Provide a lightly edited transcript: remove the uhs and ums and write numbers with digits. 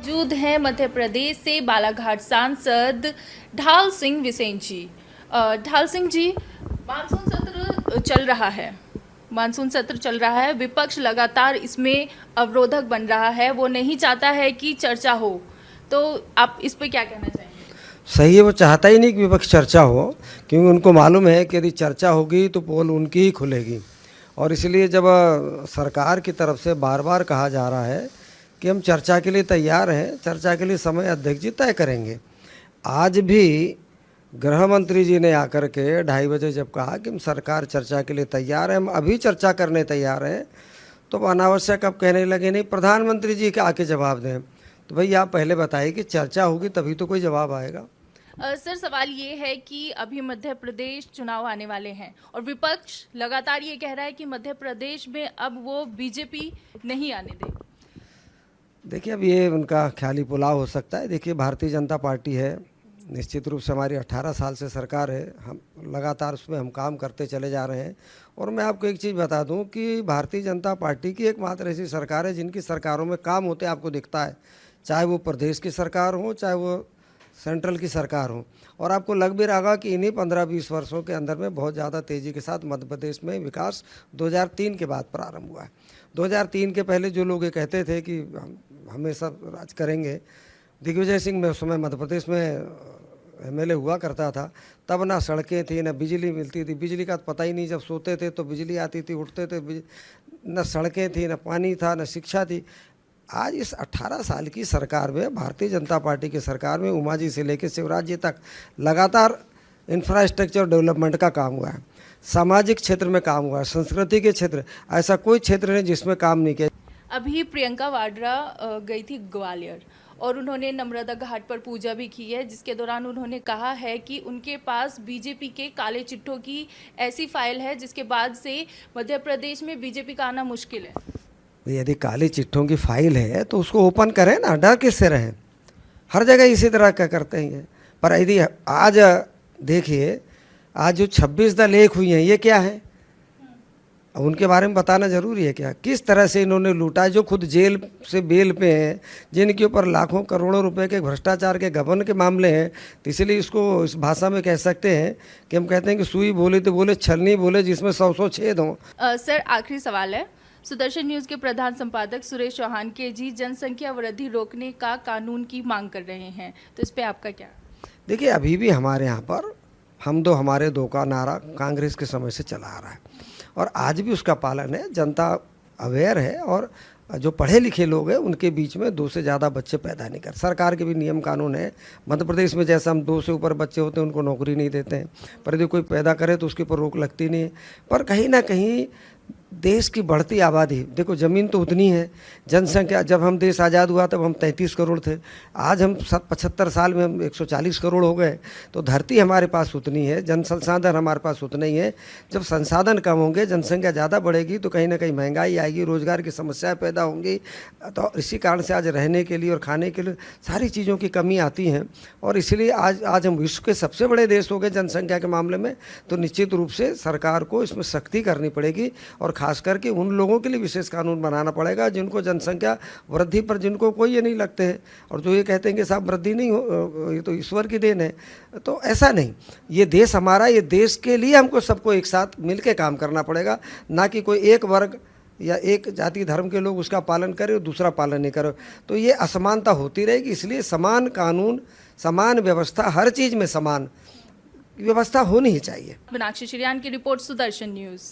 मौजूद हैं मध्य प्रदेश से बालाघाट सांसद ढाल सिंह बिसेन जी। ढाल सिंह जी, मानसून सत्र चल रहा है, विपक्ष लगातार इसमें अवरोधक बन रहा है, वो नहीं चाहता है कि चर्चा हो, तो आप इस पे क्या कहना चाहेंगे? सही है, वो चाहता ही नहीं कि विपक्ष चर्चा हो, क्योंकि उनको मालूम है कि यदि चर्चा होगी तो पोल उनकी ही खुलेगी। और इसलिए जब सरकार की तरफ से बार बार कहा जा रहा है कि हम चर्चा के लिए तैयार हैं, चर्चा के लिए समय अध्यक्ष जी तय करेंगे। आज भी गृह मंत्री जी ने आकर के 2:30 बजे जब कहा कि हम सरकार चर्चा के लिए तैयार है, हम अभी चर्चा करने तैयार हैं, तो अनावश्यक अब कहने लगे नहीं प्रधानमंत्री जी के आके जवाब दें। तो भाई आप पहले बताइए कि चर्चा होगी तभी तो कोई जवाब आएगा। सर, सवाल ये है कि अभी मध्य प्रदेश चुनाव आने वाले हैं और विपक्ष लगातार ये कह रहा है कि मध्य प्रदेश में अब वो बीजेपी नहीं आने देगी। देखिए, अब ये उनका ख्याली पुलाव हो सकता है। देखिए, भारतीय जनता पार्टी है, निश्चित रूप से हमारी 18 साल से सरकार है, हम लगातार उसमें हम काम करते चले जा रहे हैं। और मैं आपको एक चीज़ बता दूं कि भारतीय जनता पार्टी की एकमात्र ऐसी सरकार है जिनकी सरकारों में काम होते आपको दिखता है, चाहे वो प्रदेश की सरकार हो, चाहे वो सेंट्रल की सरकार हो। और आपको लग भी रहा होगा कि इन्हीं 15-20 वर्षों के अंदर में बहुत ज़्यादा तेज़ी के साथ मध्य प्रदेश में विकास 2003 के बाद प्रारंभ हुआ है। 2003 के पहले जो लोग ये कहते थे कि हम सब राज करेंगे, दिग्विजय सिंह में उस समय मध्य प्रदेश में एमएलए हुआ करता था, तब ना सड़कें थी, ना बिजली मिलती थी। बिजली का पता ही नहीं, जब सोते थे तो बिजली आती थी, उठते थे न सड़कें थी, न पानी था, न शिक्षा थी। आज इस 18 साल की सरकार में, भारतीय जनता पार्टी की सरकार में, उमा जी से लेकर शिवराज जी तक लगातार इंफ्रास्ट्रक्चर डेवलपमेंट का काम हुआ है, सामाजिक क्षेत्र में काम हुआ है, संस्कृति के क्षेत्र, ऐसा कोई क्षेत्र नहीं जिसमें काम नहीं किया। अभी प्रियंका वाड्रा गई थी ग्वालियर और उन्होंने नर्मदा घाट पर पूजा भी की है, जिसके दौरान उन्होंने कहा है कि उनके पास बीजेपी के काले चिट्ठों की ऐसी फाइल है जिसके बाद से मध्य प्रदेश में बीजेपी का आना मुश्किल है। यदि काली चिट्ठों की फाइल है तो उसको ओपन करें ना, डर किससे रहें? हर जगह इसी तरह का करते हैं। पर यदि आज देखिए, आज जो 26 दल एक हुई हैं, ये क्या है? अब उनके बारे में बताना ज़रूरी है क्या? किस तरह से इन्होंने लूटा, जो खुद जेल से बेल पे हैं, जिनके ऊपर लाखों करोड़ों रुपए के भ्रष्टाचार के गबन के मामले हैं। तो इसलिए इसको इस भाषा में कह सकते हैं कि हम कहते हैं कि सुई बोले तो बोले, छलनी बोले जिसमें 100 छेद हों। सर, आखिरी सवाल है, सुदर्शन न्यूज़ के प्रधान संपादक सुरेश चौहान के जी जनसंख्या वृद्धि रोकने का कानून की मांग कर रहे हैं, तो इस पे आपका क्या? देखिए, अभी भी हमारे यहाँ पर हम दो हमारे दो का नारा कांग्रेस के समय से चला आ रहा है और आज भी उसका पालन है। जनता अवेयर है और जो पढ़े लिखे लोग हैं उनके बीच में 2 से ज़्यादा बच्चे पैदा नहीं कर। सरकार के भी नियम कानून है। मध्य प्रदेश में जैसा हम 2 से ऊपर बच्चे होते हैं उनको नौकरी नहीं देते हैं, पर यदि कोई पैदा करे तो उसके ऊपर रोक लगती नहीं है। पर कहीं ना कहीं देश की बढ़ती आबादी, देखो ज़मीन तो उतनी है, जनसंख्या, जब हम देश आज़ाद हुआ तब हम 33 करोड़ थे, आज हम 75 साल में हम 140 करोड़ हो गए। तो धरती हमारे पास उतनी है, जन संसाधन हमारे पास उतने ही है। जब संसाधन कम होंगे, जनसंख्या ज़्यादा बढ़ेगी तो कहीं ना कहीं महंगाई आएगी, रोज़गार की समस्याएं पैदा होंगी। तो इसी कारण से आज रहने के लिए और खाने के लिए सारी चीज़ों की कमी आती है। और इसलिए आज हम विश्व के सबसे बड़े देश हो गए जनसंख्या के मामले में। तो निश्चित रूप से सरकार को इसमें सख्ती करनी पड़ेगी और खास करके उन लोगों के लिए विशेष कानून बनाना पड़ेगा जिनको जनसंख्या वृद्धि पर, जिनको कोई ये नहीं लगते हैं और जो ये कहते हैं कि साहब वृद्धि नहीं हो, ये तो ईश्वर की देन है। तो ऐसा नहीं, ये देश हमारा, ये देश के लिए हमको सबको एक साथ मिलकर काम करना पड़ेगा, ना कि कोई एक वर्ग या एक जाति धर्म के लोग उसका पालन करें और दूसरा पालन नहीं करे। तो ये असमानता होती रहेगी। इसलिए समान कानून, समान व्यवस्था, हर चीज़ में समान व्यवस्था होनी ही चाहिए। मीनाक्षी श्रीयान की रिपोर्ट, सुदर्शन न्यूज़।